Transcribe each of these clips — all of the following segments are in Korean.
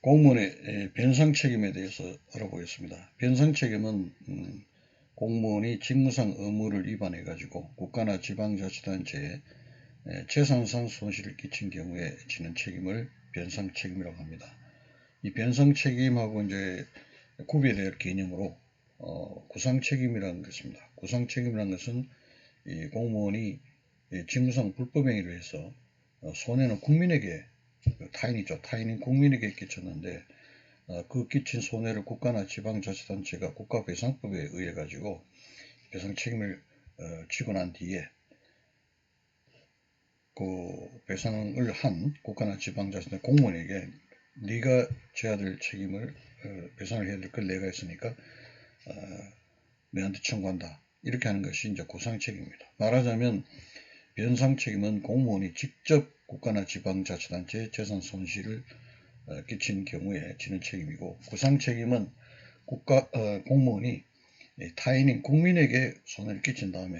공무원의 변상 책임에 대해서 알아보겠습니다. 변상 책임은 공무원이 직무상 의무를 위반해 가지고 국가나 지방자치단체에 재산상 손실을 끼친 경우에 지는 책임을 변상 책임이라고 합니다. 이 변상 책임하고 이제 구별될 개념으로 구상 책임이라는 것입니다. 구상 책임이라는 것은 이 공무원이 직무상 불법 행위를 해서 손해는 국민에게, 타인이죠. 타인인 국민에게 끼쳤는데 그 끼친 손해를 국가나 지방자치단체가 국가배상법에 의해 가지고 배상 책임을 지고 난 뒤에 그 배상을 한 국가나 지방자치단체 공무원에게 네가 져야 될 책임을 배상을 해야 될 걸 내가 했으니까 너한테 청구한다. 이렇게 하는 것이 이제 구상 책임입니다. 말하자면 변상 책임은 공무원이 직접 국가나 지방자치단체에 재산 손실을 끼친 경우에 지는 책임이고, 구상 책임은 공무원이 타인인 국민에게 손해를 끼친 다음에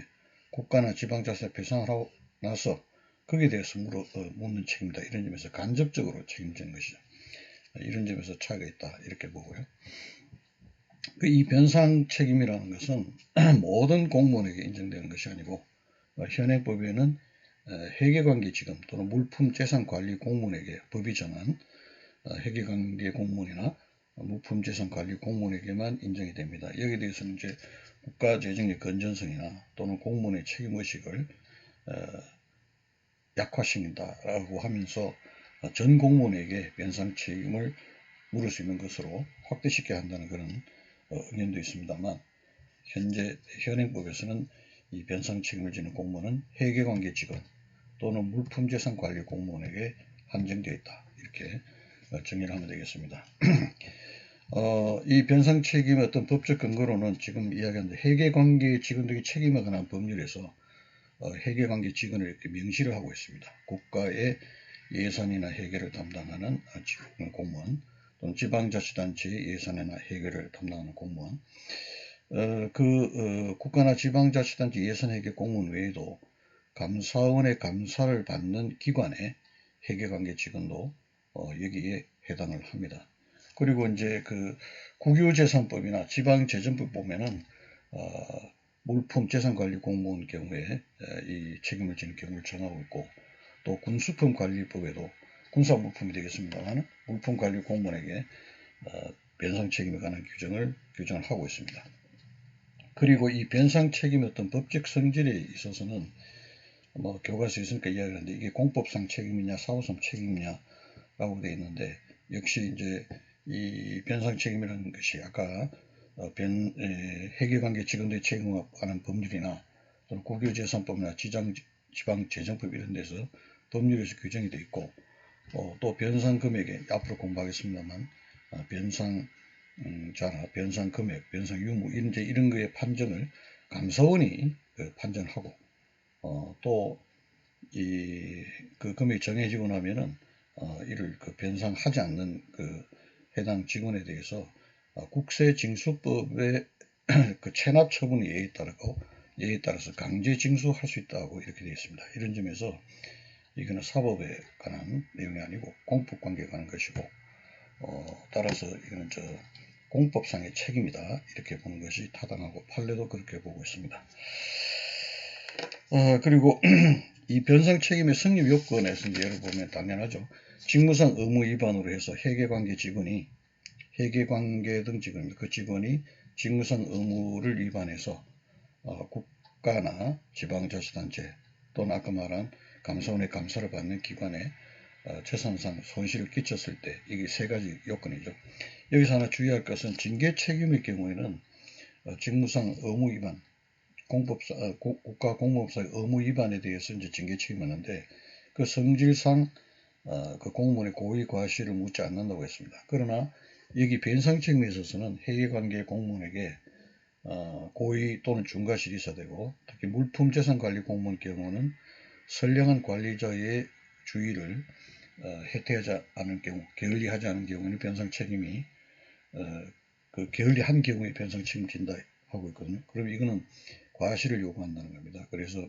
국가나 지방자치에 배상을 하고 나서 거기에 대해서 묻는 책임이다. 이런 점에서 간접적으로 책임지는 것이죠. 이런 점에서 차이가 있다. 이렇게 보고요. 이 변상 책임이라는 것은 모든 공무원에게 인정되는 것이 아니고 현행법에는 회계관계직원 또는 물품재산관리 공무원에게 법이 정한 회계관계 공무원이나 물품재산관리 공무원에게만 인정이 됩니다. 여기에 대해서는 이제 국가재정의 건전성이나 또는 공무원의 책임의식을 약화시킨다라고 하면서 전 공무원에게 변상 책임을 물을 수 있는 것으로 확대시켜야 한다는 그런 의견도 있습니다만, 현재 현행법에서는 이 변상 책임을 지는 공무원은 회계관계 직원 또는 물품재산관리 공무원에게 한정되어 있다. 이렇게 정의를 하면 되겠습니다. 이 변상 책임의 어떤 법적 근거로는 지금 이야기한 회계관계 직원들이 책임에 관한 법률에서 회계관계 직원을 이렇게 명시를 하고 있습니다. 국가의 예산이나 회계를 담당하는 공무원 또는 지방자치단체의 예산이나 회계를 담당하는 공무원, 국가나 지방자치단체 예산회계 공무원 외에도 감사원의 감사를 받는 기관의 회계관계 직원도 여기에 해당을 합니다. 그리고 이제 그 국유재산법이나 지방재정법 보면은 물품재산관리 공무원 경우에 이 책임을 지는 경우를 정하고 있고, 또 군수품관리법에도 군사물품이 되겠습니다만 물품관리 공무원에게 변상 책임에 관한 규정을 하고 있습니다. 그리고 이 변상 책임의 어떤 법적 성질에 있어서는 교과서에 있으니까 이야기를 하는데, 이게 공법상 책임이냐 사후상 책임이냐라고 되어 있는데, 역시 이제 이 변상 책임이라는 것이 아까 회계관계 직원들의 책임에 관한 법률이나 또는 국유재산법이나 지방재정법 이런 데서 법률에서 규정이 되어 있고, 또 변상 금액에 앞으로 공부하겠습니다만 변상자나 변상 금액, 변상 유무 이런 거의 판정을 감사원이 판정하고, 또 그 금액이 정해지고 나면은 이를 변상하지 않는 해당 직원에 대해서 국세징수법의 체납 처분 예에 따라서 강제 징수할 수 있다고 이렇게 되어 있습니다. 이런 점에서 이거는 사법에 관한 내용이 아니고 공법 관계에 관한 것이고, 따라서 이거는 공법상의 책임이다 이렇게 보는 것이 타당하고, 판례도 그렇게 보고 있습니다. 그리고 이 변상 책임의 성립 요건에서 예를 보면 당연하죠. 직무상 의무 위반으로 해서 회계관계 직원이 회계관계 등 직원입니다. 그 직원이 직무상 의무를 위반해서 국가나 지방자치단체 또는 아까 말한 감사원의 감사를 받는 기관에 재산상 손실을 끼쳤을 때, 이게 세 가지 요건이죠. 여기서 하나 주의할 것은 징계 책임의 경우에는 직무상 의무 위반, 국가 공무원법상의 의무 위반에 대해서 이제 징계 책임하는데, 그 성질상 그 공무원의 고의 과실을 묻지 않는다고 했습니다. 그러나 여기 변상 책임에 있어서는 회계관계 공무원에게 고의 또는 중과실이 있어야 되고, 특히 물품재산관리 공무원 경우는 선량한 관리자의 주의를 해태하지 않은 경우, 게을리하지 않은 경우는 변상 책임이 그 게을리한 경우에 변상 책임진다 하고 있거든요. 그럼 이거는 과실을 요구한다는 겁니다. 그래서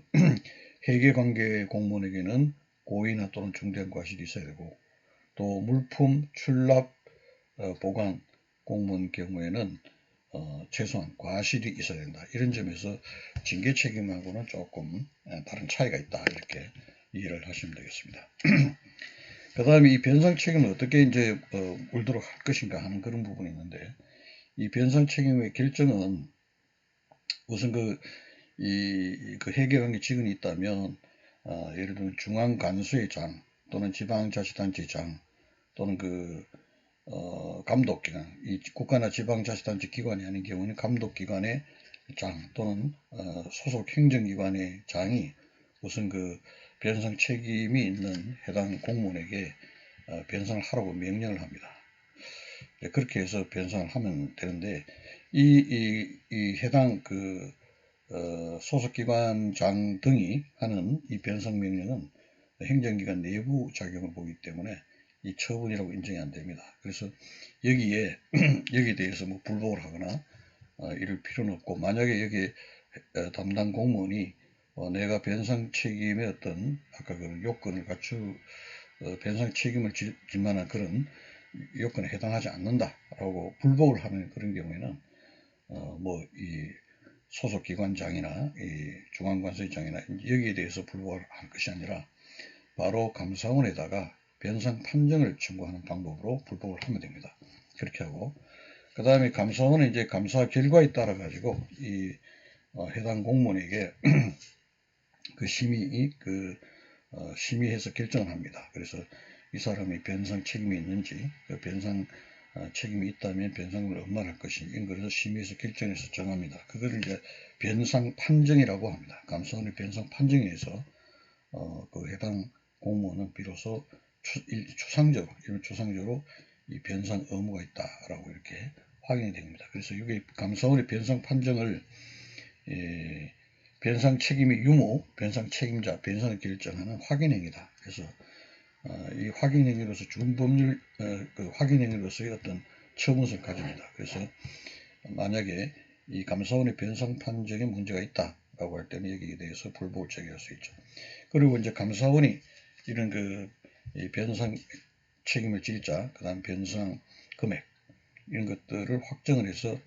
회계관계 공무원에게는 고의나 또는 중대한 과실이 있어야 되고, 또 물품 출납 보관 공무원 경우에는 최소한 과실이 있어야 된다. 이런 점에서 징계 책임하고는 조금 다른 차이가 있다. 이렇게 이해를 하시면 되겠습니다. 그 다음에 이 변상 책임을 어떻게 이제 물도록 할 것인가 하는 그런 부분이 있는데, 이 변상 책임의 결정은 우선 그 회계관계 직원이 있다면 예를 들면 중앙간수의 장 또는 지방자치단체 장 또는 감독기관, 이 국가나 지방자치단체 기관이 아닌 경우는 감독기관의 장 또는 소속 행정기관의 장이 우선 변상 책임이 있는 해당 공무원에게 변상을 하라고 명령을 합니다. 그렇게 해서 변상을 하면 되는데, 이 해당 소속기관장 등이 하는 이 변상 명령은 행정기관 내부 작용을 보기 때문에 이 처분이라고 인정이 안 됩니다. 그래서 여기에 대해서 뭐 불복을 하거나 이럴 필요는 없고, 만약에 여기 담당 공무원이 내가 변상 책임의 어떤 아까 그 요건을 변상 책임을 질 만한 그런 요건에 해당하지 않는다라고 불복을 하는 그런 경우에는 이 소속기관장이나 이 중앙관서장이나 여기에 대해서 불복을 할 것이 아니라 바로 감사원에다가 변상 판정을 청구하는 방법으로 불복을 하면 됩니다. 그렇게 하고, 그 다음에 감사원은 이제 감사 결과에 따라 가지고 이 해당 공무원에게 심의해서 결정을 합니다. 그래서 이 사람이 변상 책임이 있는지, 변상 책임이 있다면 변상을 얼마나 할 것인지 이런 것을 심의해서 결정해서 정합니다. 그거를 이제 변상 판정이라고 합니다. 감사원의 변상 판정에 의해서 해당 공무원은 비로소 추상적으로 이 변상 의무가 있다라고 이렇게 확인이 됩니다. 그래서 이게 감사원의 변상 판정을 변상 책임의 유무, 변상 책임자, 변상을 결정하는 확인행위다. 그래서 이 확인행위로서 준법률 확인행위로서의 어떤 처분성을 가집니다. 그래서 만약에 이 감사원의 변상 판정에 문제가 있다라고 할 때는 여기에 대해서 불복을 제기할 수 있죠. 그리고 이제 감사원이 이런 이 변상 책임을 질 자, 그 다음 변상 금액 이런 것들을 확정을 해서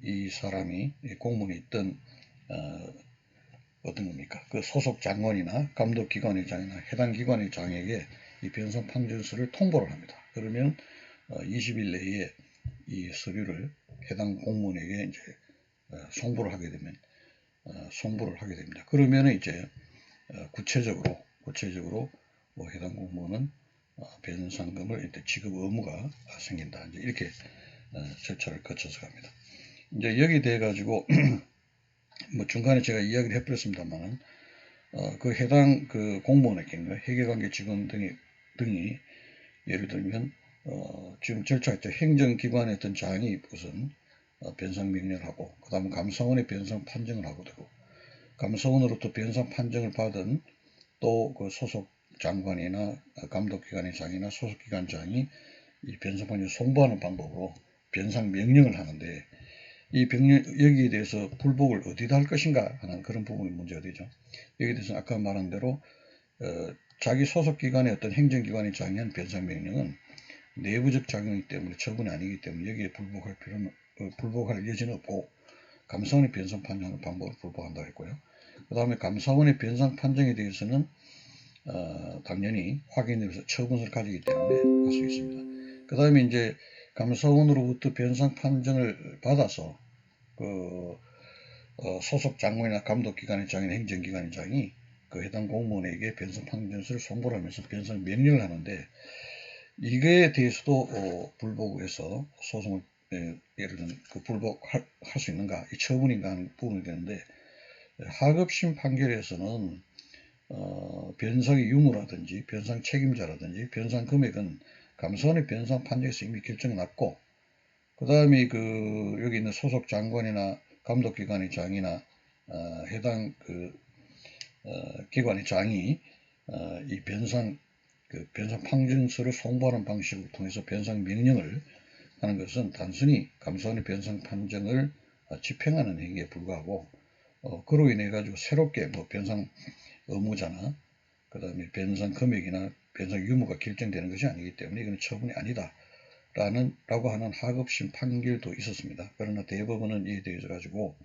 이 사람이 공무원이 있던 어떤 겁니까? 그 소속 장관이나 감독기관의 장이나 해당 기관의 장에게 이 변상 판정서를 통보를 합니다. 그러면 20일 내에 이 서류를 해당 공무원에게 이제 송부를 하게 됩니다. 그러면 이제 구체적으로 해당 공무원은 변상금을 지급 의무가 생긴다. 이제 이렇게 절차를 거쳐서 갑니다. 이제 여기 대해 가지고 뭐 중간에 제가 이야기를 해버렸습니다만 해당 공무원의 경우 회계관계 직원 등이 예를 들면 지금 절차가 있죠. 행정기관의 어떤 장이 우선 변상 명령을 하고, 그 다음에 감사원의 변상 판정을 하고 되고, 감사원으로부터 변상 판정을 받은 또 그 소속 장관이나 감독기관의 장이나 소속기관장이 이 변상 판정을 송부하는 방법으로 변상 명령을 하는데, 이 여기에 대해서 불복을 어디다 할 것인가 하는 그런 부분이 문제가 되죠. 여기에 대해서 아까 말한 대로 자기 소속기관의 어떤 행정기관의 장의한 변상 명령은 내부적 작용이기 때문에 처분이 아니기 때문에 여기에 불복할 여지는 없고, 감사원의 변상 판정하는 방법을 불복한다고 했고요. 그 다음에 감사원의 변상 판정에 대해서는 당연히 확인해서 처분을 가지기 때문에 할 수 있습니다. 그 다음에 이제 감사원으로부터 변상 판정을 받아서 소속 장관이나 감독기관의 장이나 행정기관의 장이 해당 공무원에게 변상 판정서를 송부를 하면서 변상 명령을 하는데, 이거에 대해서도 불복해서 소송을 예를 들면 불복할 수 있는가, 이 처분인가 하는 부분이 되는데, 하급심 판결에서는 변상의 유무라든지 변상 책임자라든지 변상 금액은 감사원의 변상 판정에서 이미 결정이 났고, 그 다음에 여기 있는 소속 장관이나 감독기관의 장이나 해당 기관의 장이 이 변상 판정서를 송부하는 방식을 통해서 변상 명령을 하는 것은 단순히 감사원의 변상 판정을 집행하는 행위에 불과하고, 그로 인해 가지고 새롭게 변상 의무자나 그 다음에 변상 금액이나 변상 유무가 결정되는 것이 아니기 때문에 이건 처분이 아니다. 라고 하는 하급심 판결도 있었습니다. 그러나 대법원은 이에 대해서 가지고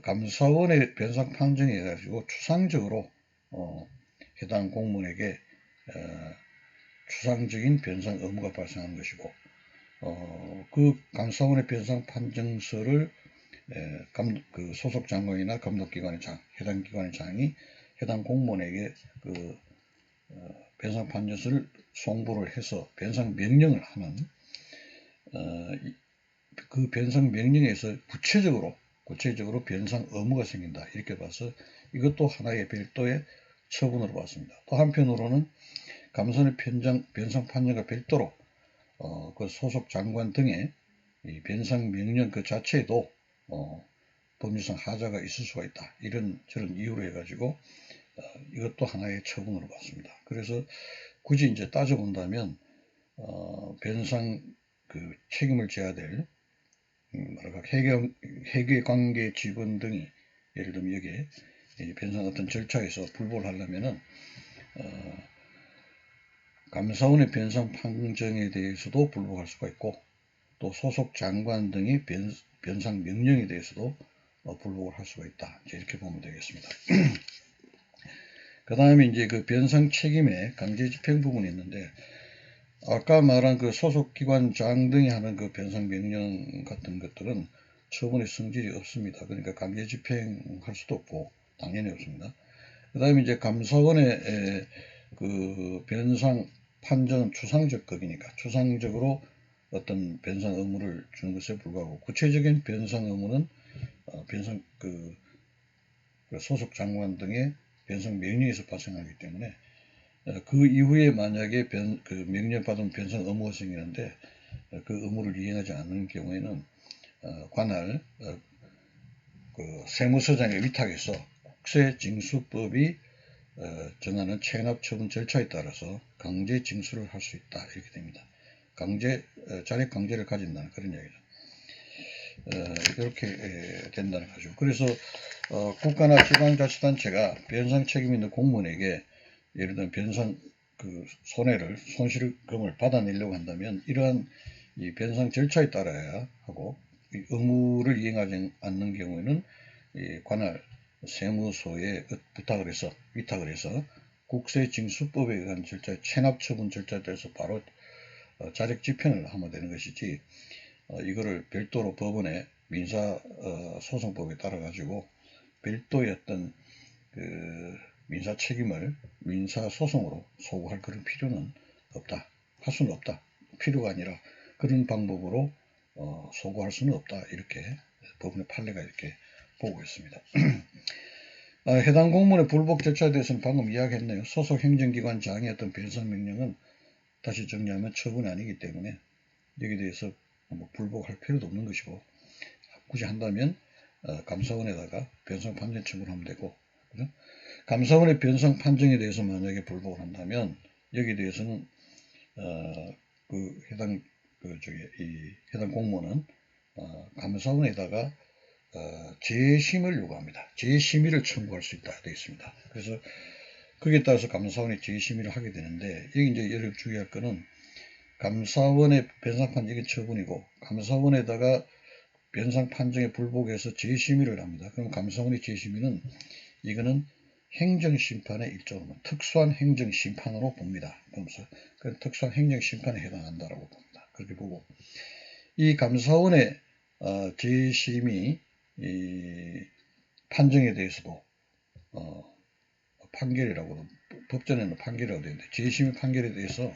감사원의 변상 판정에 가지고 추상적으로 해당 공무원에게 추상적인 변상 의무가 발생하는 것이고 그 감사원의 변상 판정서를 그 소속 장관이나 감독기관의 해당 기관의 장이 해당 공무원에게 그 변상 판정서를 송부를 해서 변상 명령을 하는 그 변상 명령에서 구체적으로 변상 의무가 생긴다 이렇게 봐서 이것도 하나의 별도의 처분으로 봤습니다. 또 한편으로는 감사원의 변상 판정과 별도로 그 소속 장관 등의 이 변상 명령 그 자체에도 법률상 하자가 있을 수가 있다. 저런 이유로 해가지고 이것도 하나의 처분으로 봤습니다. 그래서 굳이 이제 따져본다면 변상 그 책임을 져야 될 회계관계 직원 등이 예를 들면 여기에 변상 어떤 절차에서 불복을 하려면은 감사원의 변상 판정에 대해서도 불복할 수가 있고 또 소속 장관 등의 변상 명령에 대해서도 불복을 할 수가 있다. 이렇게 보면 되겠습니다. 그 다음에 이제 그 변상 책임의 강제 집행 부분이 있는데 아까 말한 그 소속기관장 등이 하는 그 변상 명령 같은 것들은 처분의 성질이 없습니다. 그러니까 강제 집행할 수도 없고 당연히 없습니다. 그 다음에 이제 감사원의 그 변상 판정은 추상적 것이니까 추상적으로 어떤 변상 의무를 주는 것에 불과하고 구체적인 변상 의무는 변상 그 소속 장관 등의 변상 명령에서 발생하기 때문에 그 이후에 만약에 그 명령받은 변상 의무가 생기는데 그 의무를 이행하지 않는 경우에는 관할 그 세무서장의 위탁에서 국세징수법이 정하는 체납처분 절차에 따라서 강제 징수를 할 수 있다 이렇게 됩니다. 자력 강제를 가진다는 그런 이야기죠. 이렇게 된다는 거죠. 그래서 국가나 지방자치단체가 변상 책임 있는 공무원에게 예를 들면 변상 그 손실금을 받아내려고 한다면 이러한 이 변상 절차에 따라야 하고 의무를 이행하지 않는 경우에는 이 관할 세무소에 위탁을 해서 국세징수법에 의한 절차, 체납처분 절차에 따라서 바로 자력 집행을 하면 되는 것이지 이거를 별도로 법원의 민사소송법에 따라 가지고 별도의 어떤 그 민사 책임을 민사소송으로 소구할 그런 필요는 없다. 할 수는 없다. 필요가 아니라 그런 방법으로 소구할 수는 없다. 이렇게 법원의 판례가 이렇게 보고 있습니다. 해당 공무원의 불복 절차에 대해서는 방금 이야기했네요. 소속 행정기관장의 어떤 변상 명령은 다시 정리하면 처분이 아니기 때문에 여기에 대해서 뭐 불복할 필요도 없는 것이고 굳이 한다면 감사원에다가 변상 판정 청구를 하면 되고 그죠? 감사원의 변상 판정에 대해서 만약에 불복을 한다면 여기에 대해서는 해당 공무원은 감사원에다가 재심을 요구합니다. 재심의를 청구할 수 있다 되어 있습니다. 그래서 거기에 따라서 감사원이 재심의를 하게 되는데 여기 이제 여러분 주의할 거는 감사원의 변상 판정이 처분이고 감사원에다가 변상 판정에 불복해서 재심의를 합니다. 그럼 감사원의 재심의는 이거는 행정심판의 일종으로 특수한 행정심판으로 봅니다. 그러면서 특수한 행정심판에 해당한다라고 봅니다. 그렇게 보고 이 감사원의 재심의 판정에 대해서도 판결이라고 법전에는 판결이라고 되어 있는데 재심의 판결에 대해서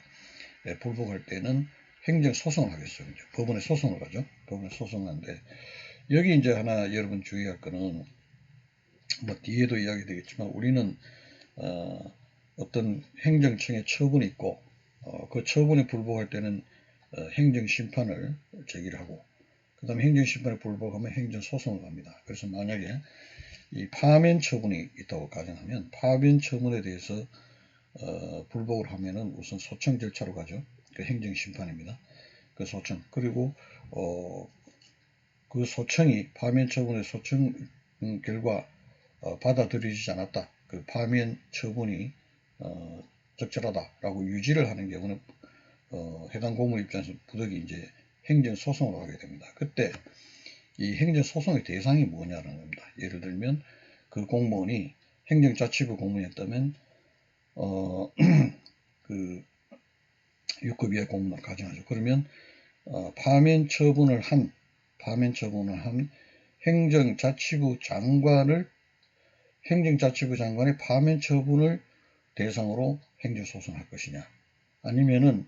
불복할 때는 행정소송을 하겠어요. 이제 법원에 소송을 가죠. 법원에 소송하는데 여기 이제 하나 여러분 주의할 거는 뭐 뒤에도 이야기 되겠지만 우리는 어떤 행정청의 처분이 있고 그 처분에 불복할 때는 행정심판을 제기를 하고 그 다음에 행정심판에 불복하면 행정소송을 합니다. 그래서 만약에 이 파면 처분이 있다고 가정하면 파면 처분에 대해서 불복을 하면은 우선 소청 절차로 가죠. 그 행정심판입니다. 그 소청 그리고 그 소청이 파면 처분의 소청 결과 받아들여지지 않았다. 그 파면 처분이 적절하다라고 유지를 하는 경우는 해당 공무원 입장에서 부득이 이제 행정소송을 하게 됩니다. 그때 이 행정소송의 대상이 뭐냐라는 겁니다. 예를 들면 그 공무원이 행정자치부 공무원이었다면 그 6급 이하 공무원을 가정하죠. 그러면 파면 처분을 한 행정자치부 장관의 파면 처분을 대상으로 행정소송할 것이냐, 아니면은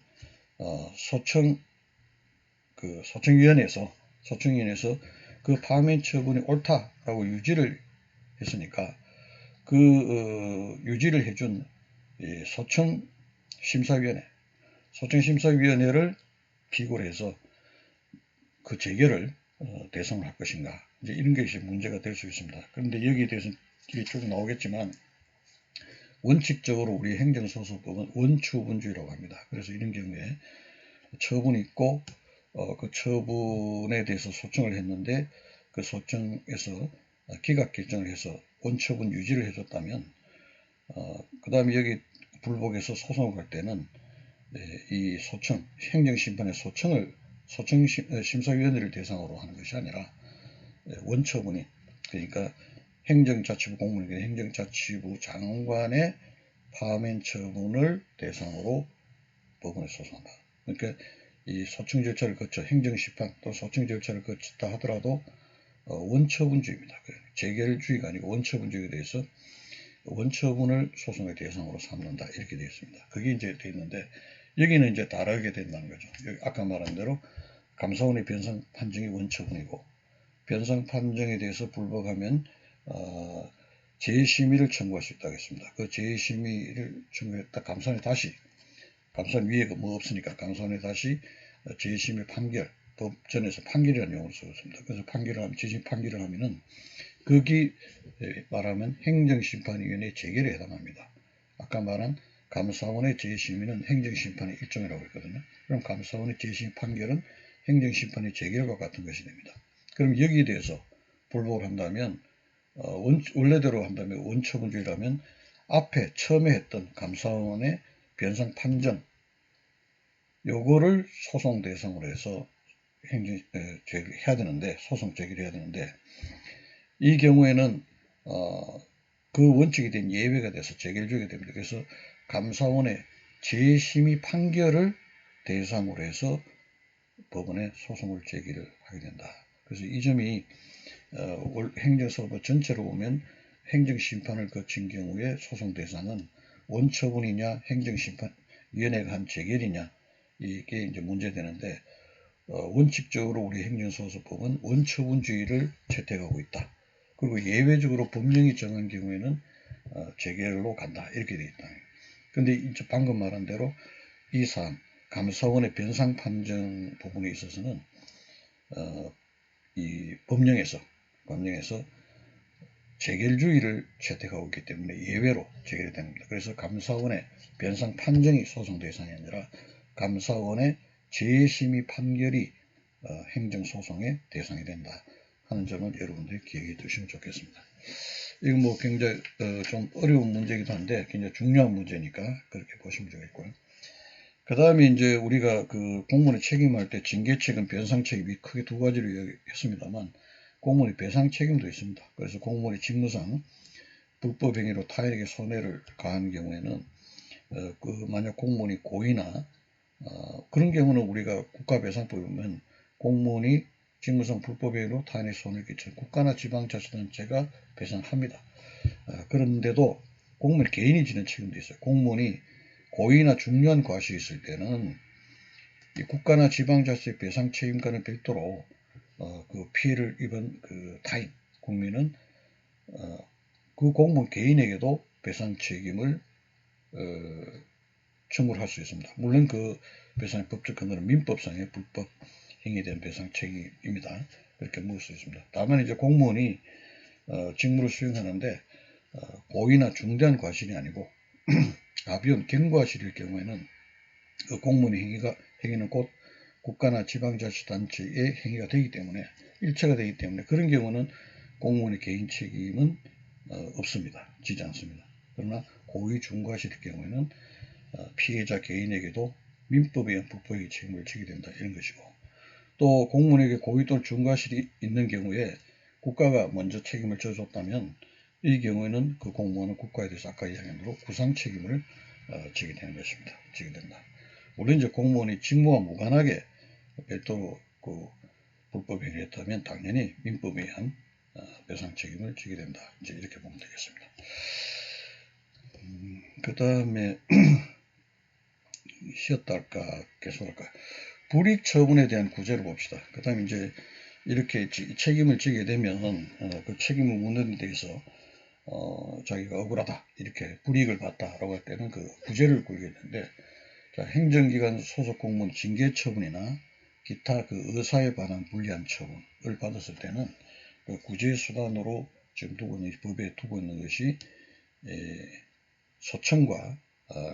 소청위원회에서 그 파면 처분이 옳다라고 유지를 했으니까 그 유지를 해준 소청심사위원회를 피고로 해서 그 재결을 대상을 할 것인가, 이제 이런 게 이제 문제가 될 수 있습니다. 그런데 여기에 대해서는 쭉 나오겠지만 원칙적으로 우리 행정소송법은 원추분주의라고 합니다. 그래서 이런 경우에 처분이 있고 그 처분에 대해서 소청을 했는데 그 소청에서 기각 결정을 해서 원처분 유지를 해줬다면 그 다음에 여기 불복해서 소송을 할 때는 이 행정심판의 소청심사위원회를 대상으로 하는 것이 아니라 원처분이, 그러니까 행정자치부 공무원에게 행정자치부 장관의 파면 처분을 대상으로 법원에 소송한다. 그러니까 이 소청 절차를 거쳐 행정심판 또 소청 절차를 거쳤다 하더라도 원처분주의입니다. 재결주의가 아니고 원처분주의에 대해서 원처분을 소송의 대상으로 삼는다, 이렇게 되어 있습니다. 그게 이제 되어 있는데 여기는 이제 다르게 된다는 거죠. 여기 아까 말한 대로 감사원의 변상 판정이 원처분이고 변상 판정에 대해서 불복하면 재심의를 청구할 수 있다고 했습니다. 그 재심의를 청구했다 감사원 위에 뭐 없으니까 감사원에 다시 재심의 판결, 법전에서 판결이라는 용어를 쓰고 있습니다. 그래서 재심 판결을 하면은 거기 말하면 행정심판위원회 재결에 해당합니다. 아까 말한 감사원의 재심의는 행정심판의 일종이라고 했거든요. 그럼 감사원의 재심 판결은 행정심판의 재결과 같은 것이 됩니다. 그럼 여기에 대해서 불복을 한다면 원래대로 한다면 원처분주의라면 앞에 처음에 했던 감사원의 변상 판정 요거를 소송 대상으로 해서 해야 되는데, 소송 제기를 해야 되는데 이 경우에는 그 원칙에 대한 예외가 돼서 재결주의가 됩니다. 그래서 감사원의 재심의 판결을 대상으로 해서 법원에 소송을 제기를 하게 된다. 그래서 이 점이 행정소송 전체로 보면 행정심판을 거친 경우에 소송 대상은 원처분이냐 행정심판위원회가 한 재결이냐, 이게 이제 문제되는데 원칙적으로 우리 행정소송법은 원처분주의를 채택하고 있다. 그리고 예외적으로 법령이 정한 경우에는 재결로 간다, 이렇게 되어 있다. 그런데 이제 방금 말한 대로 이 사안 감사원의 변상 판정 부분에 있어서는 이 법령에서 재결주의를 채택하고 있기 때문에 예외로 재결이 됩니다. 그래서 감사원의 변상 판정이 소송 대상이 아니라 감사원의 재심의 판결이 행정소송의 대상이 된다 하는 점을 여러분들이 기억해 두시면 좋겠습니다. 이건 뭐 굉장히 좀 어려운 문제이기도 한데 굉장히 중요한 문제니까 그렇게 보시면 되겠고요. 그 다음에 이제 우리가 그 공무원의 책임할 때 징계책임, 변상책임이 크게 두 가지로 했습니다만 공무원의 배상책임도 있습니다. 그래서 공무원의 직무상 불법행위로 타인에게 손해를 가한 경우에는 만약 공무원이 고의나 그런 경우는 우리가 국가배상법에 보면 공무원이 직무상 불법행위로 타인에게 손해를 끼친 국가나 지방자치단체가 배상합니다. 그런데도 공무원 개인이 지는 책임도 있어요. 공무원이 고의나 중요한 과실이 있을 때는 이 국가나 지방자치의 배상 책임과는 별도로 그 피해를 입은 그 타인 국민은 그 공무원 개인에게도 배상 책임을 청구를 할 수 있습니다. 물론 그 배상의 법적 근거는 민법상의 불법 행위에 대한 배상 책임입니다. 그렇게 묻을 수 있습니다. 다만 이제 공무원이 직무를 수행하는데 고의나 중대한 과실이 아니고 가벼운 경과실일 경우에는 그 공무원의 행위는 곧 국가나 지방자치단체의 행위가 되기 때문에 일체가 되기 때문에 그런 경우는 공무원의 개인 책임은 없습니다. 지지 않습니다. 그러나 고의 중과실일 경우에는 피해자 개인에게도 민법에 의한 불법의 책임을 지게 된다 이런 것이고, 또 공무원에게 고의 또는 중과실이 있는 경우에 국가가 먼저 책임을 져줬다면 이 경우에는 그 공무원은 국가에 대해서 아까 이야기한 대로 구상 책임을 지게 되는 것입니다. 지게 된다. 물론 이제 공무원이 직무와 무관하게 별도로 그 불법 행위를 했다면 당연히 민법에 의한 배상 책임을 지게 된다. 이제 이렇게 보면 되겠습니다. 그 다음에 쉬었다 할까 계속 할까, 불이익 처분에 대한 구제를 봅시다. 그 다음에 이제 이렇게 책임을 지게 되면 그 책임을 묻는 데 대해서 자기가 억울하다 이렇게 불이익을 봤다라고 할 때는 그 구제를 굴게 되는데, 자, 행정기관 소속 공무원 징계 처분이나 기타 그 의사에 관한 불리한 처분을 받았을 때는 그 구제 수단으로 지금 법에 두고 있는 것이 소청과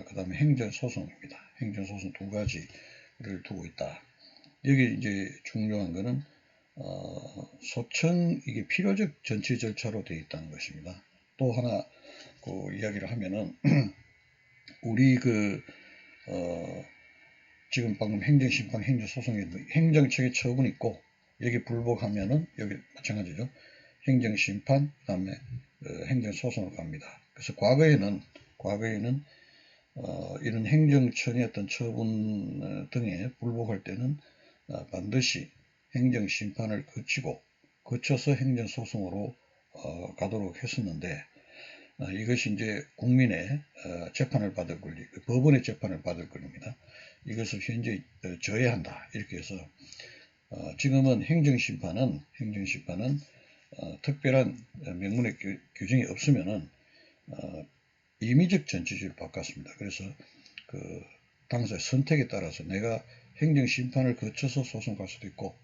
그 다음에 행정소송입니다. 행정소송 두 가지를 두고 있다. 여기 이제 중요한 거는 소청 이게 필요적 전치 절차로 되어 있다는 것입니다. 또 하나 그 이야기를 하면은 우리 지금 방금 행정심판 행정소송에 행정처의 처분이 있고 여기 불복하면은 여기 마찬가지죠. 행정심판 그 다음에 행정소송으로 갑니다. 그래서 과거에는 이런 행정처의 어떤 처분 등에 불복할 때는 반드시 행정심판을 거쳐서 행정소송으로 가도록 했었는데, 이것이 이제 국민의 재판을 받을 권리, 법원의 재판을 받을 권리입니다. 이것을 현재 저해한다 이렇게 해서 지금은 행정심판은 특별한 명문의 규정이 없으면은 임의적 전치주의로 바꿨습니다. 그래서 그 당사의 선택에 따라서 내가 행정심판을 거쳐서 소송 갈 수도 있고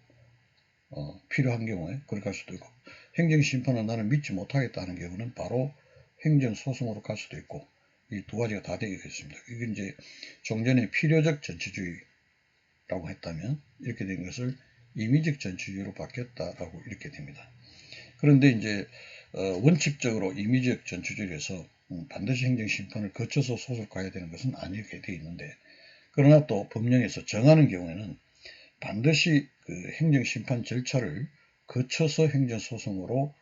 필요한 경우에 그렇게 갈 수도 있고, 행정심판은 나는 믿지 못하겠다 하는 경우는 바로 행정소송으로 갈 수도 있고, 이 두 가지가 다 되겠습니다. 이게 이제 종전에 필요적 전치주의라고 했다면 이렇게 된 것을 임의적 전치주의로 바뀌었다라고 이렇게 됩니다. 그런데 이제 원칙적으로 임의적 전치주의에서 반드시 행정심판을 거쳐서 소송 가야 되는 것은 아니게 되어 있는데, 그러나 또 법령에서 정하는 경우에는 반드시 그 행정심판 절차를 거쳐서 행정소송으로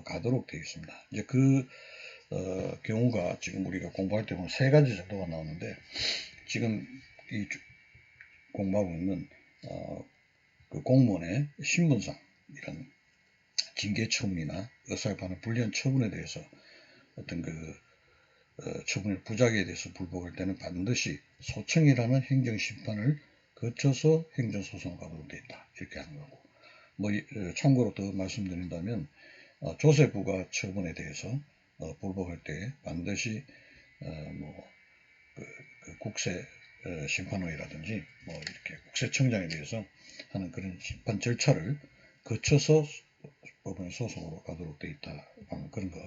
가도록 되어 있습니다. 이제 그 경우가 지금 우리가 공부할 때 보면 세 가지 정도가 나오는데, 지금 이 공부하고 있는 그 공무원의 신분상 이런 징계 처분이나 의사에 관한 불리한 처분에 대해서 어떤 처분의 부작위에 대해서 불복할 때는 반드시 소청이라는 행정심판을 거쳐서 행정소송을 가도록 되어 있다 이렇게 하는 거고, 뭐 참고로 더 말씀드린다면 조세부가 처분에 대해서 불복할 때 반드시 그 국세 심판원이라든지 뭐 이렇게 국세청장에 대해서 하는 그런 심판 절차를 거쳐서 법원 소송으로 가도록 되어 있다 하는 그런 거.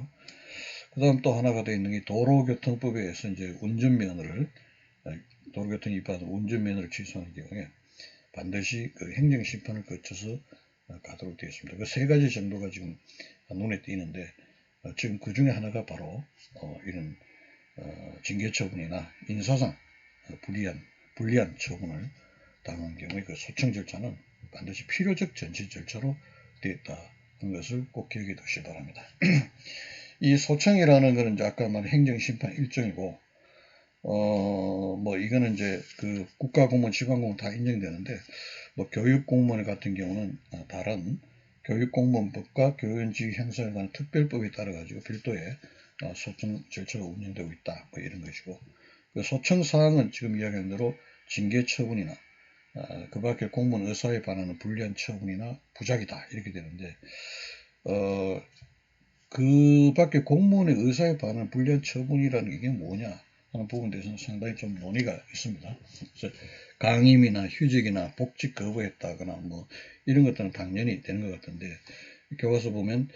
그 다음 또 하나가 되어 있는 게 도로교통법에 의해서 이제 도로교통 위반 운전면허를 취소하는 경우에 반드시 그 행정심판을 거쳐서 가도록 되어 있습니다. 그 세 가지 정도가 지금 눈에 띄는데, 지금 그 중에 하나가 바로 이런 징계처분이나 인사상 불리한 처분을 당한 경우에 그 소청 절차는 반드시 필요적 전치 절차로 되어 있다는 것을 꼭 기억해 두시기 바랍니다. 이 소청이라는 것은 이제 아까 말한 행정심판 일종이고, 뭐 이거는 이제 그 국가공무원, 지방공무원 다 인정되는데, 뭐 교육공무원 같은 경우는 다른 교육공무원법과 교원지휘 형사에 관한 특별법에 따라 가지고 별도의 소청 절차가 운영되고 있다, 뭐 이런 것이고, 그 소청 사항은 지금 이야기한 대로 징계 처분이나 그 밖에 공무원 의사에 반하는 불리한 처분이나 부작이다 이렇게 되는데, 그 밖에 공무원의 의사에 반하는 불리한 처분이라는 게 뭐냐 하는 부분에 대해서는 상당히 좀 논의가 있습니다. 그래서 강임이나 휴직이나 복직 거부했다거나 뭐 이런 것들은 당연히 되는 것 같은데, 교과서 보면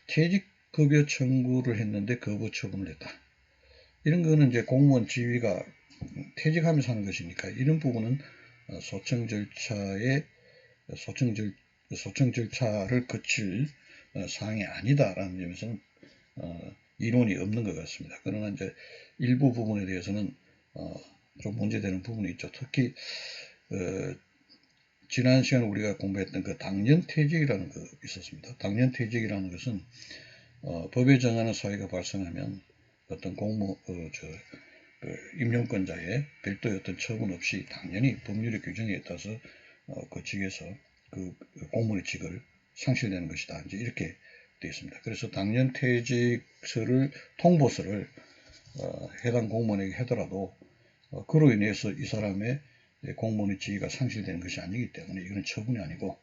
퇴직급여 청구를 했는데 거부 처분을 했다. 이런 거는 이제 공무원 지위가 퇴직하면서 하는 것이니까 이런 부분은 소청 절차를 거칠 사항이 아니다라는 점에서는 이론이 없는 것 같습니다. 그러나 이제 일부 부분에 대해서는 좀 문제되는 부분이 있죠. 특히 지난 시간에 우리가 공부했던 그 당연퇴직이라는 거 있었습니다. 당연퇴직이라는 것은 법에 정하는 사유가 발생하면 어떤 임용권자의 별도의 어떤 처분 없이 당연히 법률의 규정에 따라서 그 직에서 그 공무원의 직을 상실되는 것이다. 이제 이렇게 되어 있습니다. 그래서 당연퇴직서를 통보서를 해당 공무원에게 하더라도 그로 인해서 이 사람의 공무원의 지위가 상실되는 것이 아니기 때문에 이거는 처분이 아니고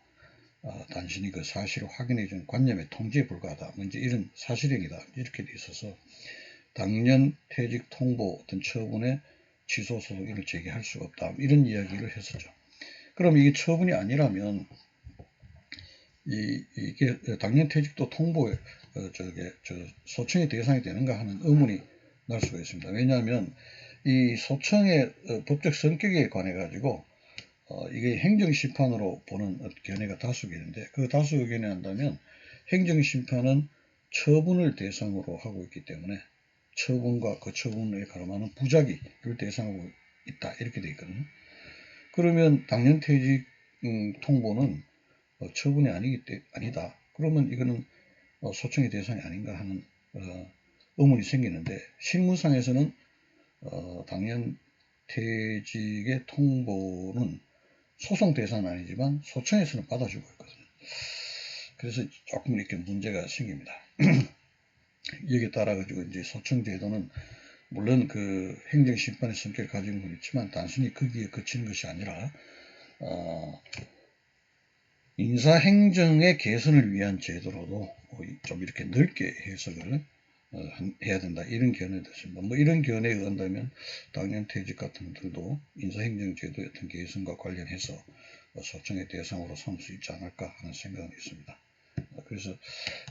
단순히 그 사실을 확인해 준 관념의 통지에 불과하다. 이제 이런 사실행위다. 이렇게 돼 있어서 당연 퇴직 통보 어떤 처분에 취소 소송 이를 제기할 수가 없다. 이런 이야기를 했었죠. 그럼 이게 처분이 아니라면 이게 당연 퇴직도 통보에 소청의 대상이 되는가 하는 의문이 날 수가 있습니다. 왜냐하면 이 소청의 법적 성격에 관해 가지고 이게 행정심판으로 보는 견해가 다수견인데 그 다수견에 한다면 행정심판은 처분을 대상으로 하고 있기 때문에 처분과 그 처분에 가름하는 부작위를 대상하고 있다 이렇게 되어 있거든요. 그러면 당연퇴직 통보는 처분이 아니다. 그러면 이거는 소청의 대상이 아닌가 하는 의문이 생기는데 실무상에서는 당연퇴직의 통보는 소송 대상은 아니지만 소청에서는 받아주고 있거든요. 그래서 조금 이렇게 문제가 생깁니다. 여기에 따라 가지고 이제 소청 제도는 물론 그 행정심판의 성격을 가지고 있지만 단순히 거기에 그치는 것이 아니라 인사행정의 개선을 위한 제도로도 좀 이렇게 넓게 해석을 해야 된다. 이런 견해도 있습니다. 뭐 이런 견해에 의한다면 당연퇴직 같은 것들도 인사행정제도의 어떤 개선과 관련해서 소청의 대상으로 삼을 수 있지 않을까 하는 생각은 있습니다. 그래서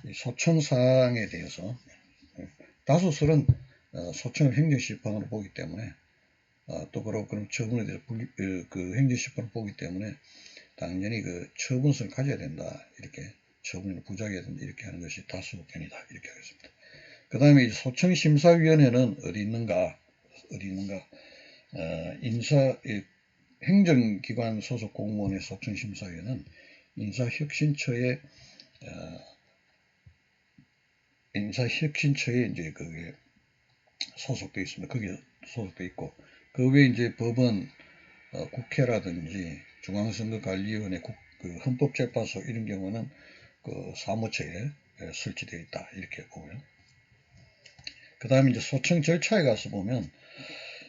이 소청사항에 대해서 다수설은 소청을 행정심판으로 보기 때문에 또 그럼 처분에 대해서 그 행정심판을 보기 때문에 당연히 그 처분성을 가져야 된다. 이렇게 처분에는 부작해야 된다. 이렇게 하는 것이 다수 의견이다. 이렇게 하겠습니다. 그 다음에 소청심사위원회는 어디 있는가? 행정기관 소속 공무원의 소청심사위원회는 인사혁신처에 이제 그게 소속되어 있습니다. 거기에 소속되어 있고, 그 외에 이제 법원, 국회라든지 중앙선거관리위원회, 그 헌법재판소 이런 경우는 그 사무처에 설치되어 있다. 이렇게 보고요. 그 다음에 이제 소청 절차에 가서 보면,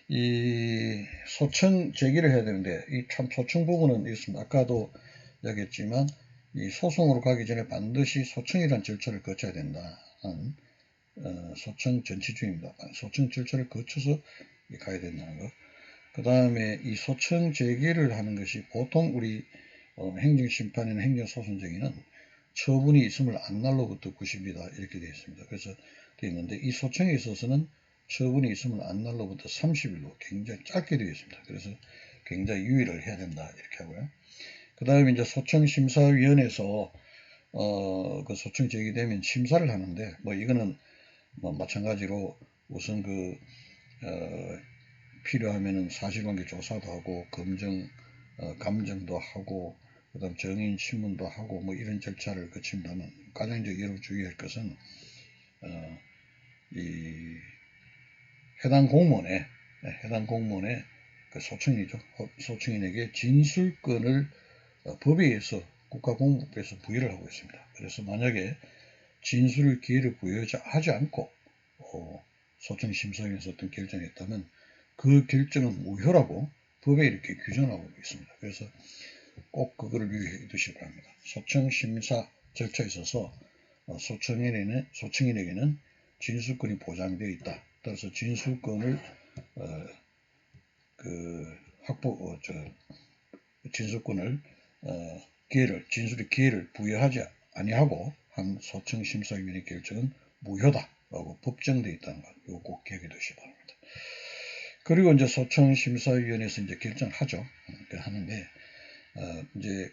이 소청 제기를 해야 되는데, 이 참 소청 부분은 있습니다. 아까도 이야기했지만, 이 소송으로 가기 전에 반드시 소청이라는 절차를 거쳐야 된다. 소청 전치주의입니다. 소청 절차를 거쳐서 가야 된다는 것. 그 다음에 이 소청 제기를 하는 것이 보통 우리 행정심판이나 행정소송정에는 처분이 있음을 안 날로부터 90이다 이렇게 되어 있습니다. 그래서 되어 있는데 이 소청에 있어서는 처분이 있음을 안 날로부터 30일로 굉장히 짧게 되어 있습니다. 그래서 굉장히 유의를 해야 된다 이렇게 하고요. 그 다음에 이제 소청심사위원회에서 그 소청 제기되면 심사를 하는데 뭐 이거는 뭐 마찬가지로 우선 필요하면은 사실관계 조사도 하고 감정도 하고 그다음 정인 신문도 하고 뭐 이런 절차를 거친다면 가장 여러분 주의할 것은 이 해당 공무원의 그 소청이죠. 소청인에게 진술권을 법에 의해서 국가공무법에서 부여를 하고 있습니다. 그래서 만약에 진술을 기회를 부여하지 않고 소청심사위원회에서 어떤 결정을 했다면 그 결정은 무효라고 법에 이렇게 규정하고 있습니다. 그래서 꼭 그거를 유의해 두시기 바랍니다. 소청심사 절차에 있어서 소청인에게는 진술권이 보장되어 있다. 따라서 진술권을 진술권을 진술의 기회를 부여하지 아니하고 한 소청심사위원회 결정은 무효다라고 법정되어 있다는 것, 이거 꼭 기억해 두시기 바랍니다. 그리고 이제 소청심사위원회에서 이제 결정을 하죠. 하는데 이제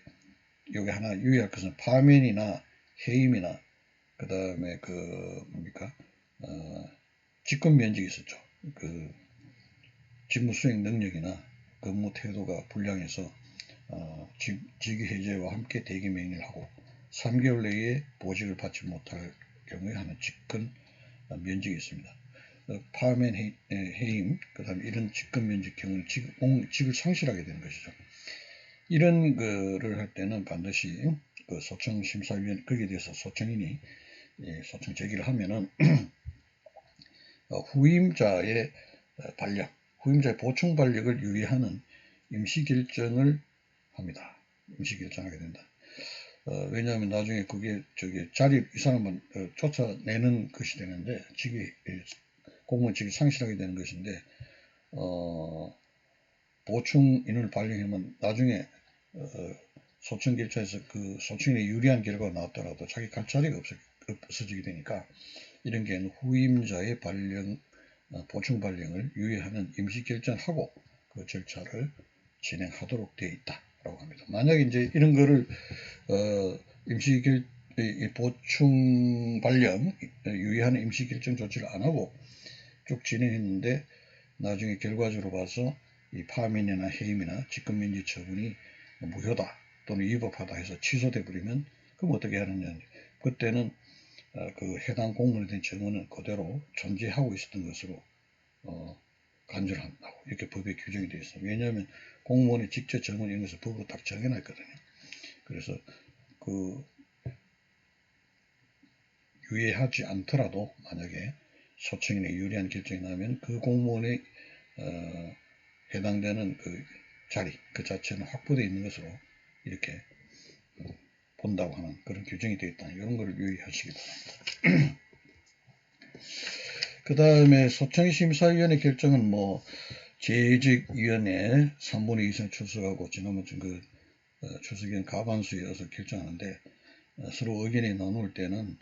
여기 하나 유의할 것은 파면이나 해임이나 그 다음에 직권 면직이 있었죠. 직무 수행 능력이나 근무 태도가 불량해서 직위 해제와 함께 대기 명령을 하고 3개월 내에 보직을 받지 못할 경우에 하는 직권 면직이 있습니다. 파면 해임, 그 다음에 이런 직권 면직 경우는 직을 상실하게 되는 것이죠. 이런 거를 할 때는 반드시 그 소청심사위원 거기에 대해서 소청인이 소청 제기를 하면은 후임자의 발령, 후임자의 보충 발령을 유예하는 임시결정을 합니다. 임시결정하게 된다. 왜냐하면 나중에 그게 자리 이 사람은 쫓아내는 것이 되는데 공무원직이 상실하게 되는 것인데 보충인을 발령하면 나중에 소청결정에서 그 소청인에 유리한 결과가 나왔더라도 자기 갈 자리가 없어지게 되니까 이런 경우에는 후임자의 발령, 보충 발령을 유예하는 임시결정하고 그 절차를 진행하도록 되어 있다라고 합니다. 만약에 이제 이런 거를 보충 발령 유예하는 임시결정 조치를 안 하고 쭉 진행했는데 나중에 결과적으로 봐서 이 파면이나 해임이나 직권면직 처분이 무효다 또는 위법하다 해서 취소돼 버리면 그럼 어떻게 하느냐. 그때는 그 해당 공무원에 대한 정원은 그대로 존재하고 있었던 것으로 간주를 한다고 이렇게 법에 규정이 되어 있어요. 왜냐하면 공무원의 직접 정원 이런 것을 법으로 딱 정해놨거든요. 그래서 그 유예하지 않더라도 만약에 소청인에 유리한 결정이 나면 그 공무원의 해당되는 그 자리 그 자체는 확보되어 있는 것으로 이렇게 본다고 하는 그런 규정이 되어 있다. 이런 걸 유의하시기 바랍니다. 그 다음에 소청심사위원회 결정은 뭐 재직위원회 3분의 2 이상 출석하고 지난번 그 출석위원 과반수여서 결정하는데 서로 의견이 나눌 때는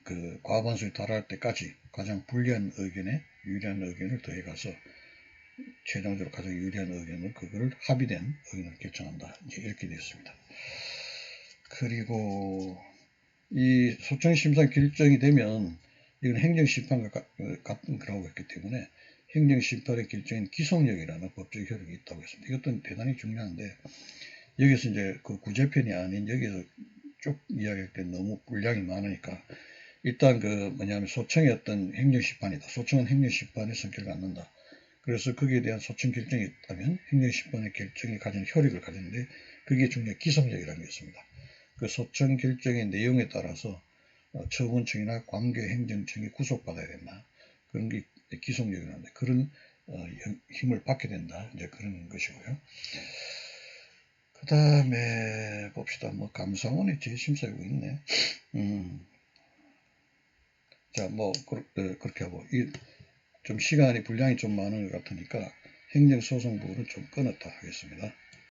그 과반수에 달할 때까지 가장 불리한 의견에 유리한 의견을 더해가서 최종적으로 가장 유리한 의견을 그걸 합의된 의견을 결정한다. 이제 이렇게 되었습니다. 그리고 이 소청심사 결정이 되면 이건 행정심판과 같은 거라고 했기 때문에 행정심판의 결정인 기속력이라는 법적 효력이 있다고 했습니다. 이것도 대단히 중요한데 여기서 이제 그 구제편이 아닌 여기서 쭉 이야기할 때 너무 분량이 많으니까 일단 그 뭐냐면 소청의 어떤 행정심판이다. 소청은 행정심판의 성격을 갖는다. 그래서 거기에 대한 소청 결정이 있다면 행정심판의 결정이 가진 효력을 가지는데 그게 중요한 기속력이라는 게 있습니다. 그 소청 결정의 내용에 따라서 처분청이나 관계행정청이 구속받아야 된다. 그런 게 기속력이라는데 그런 힘을 받게 된다. 이제 그런 것이고요. 그 다음에 봅시다. 뭐 감사원의 재심사이고 있네. 자, 뭐 그렇게 하고 좀 시간이 분량이 좀 많은 것 같으니까 행정소송부는 좀 끊었다 하겠습니다.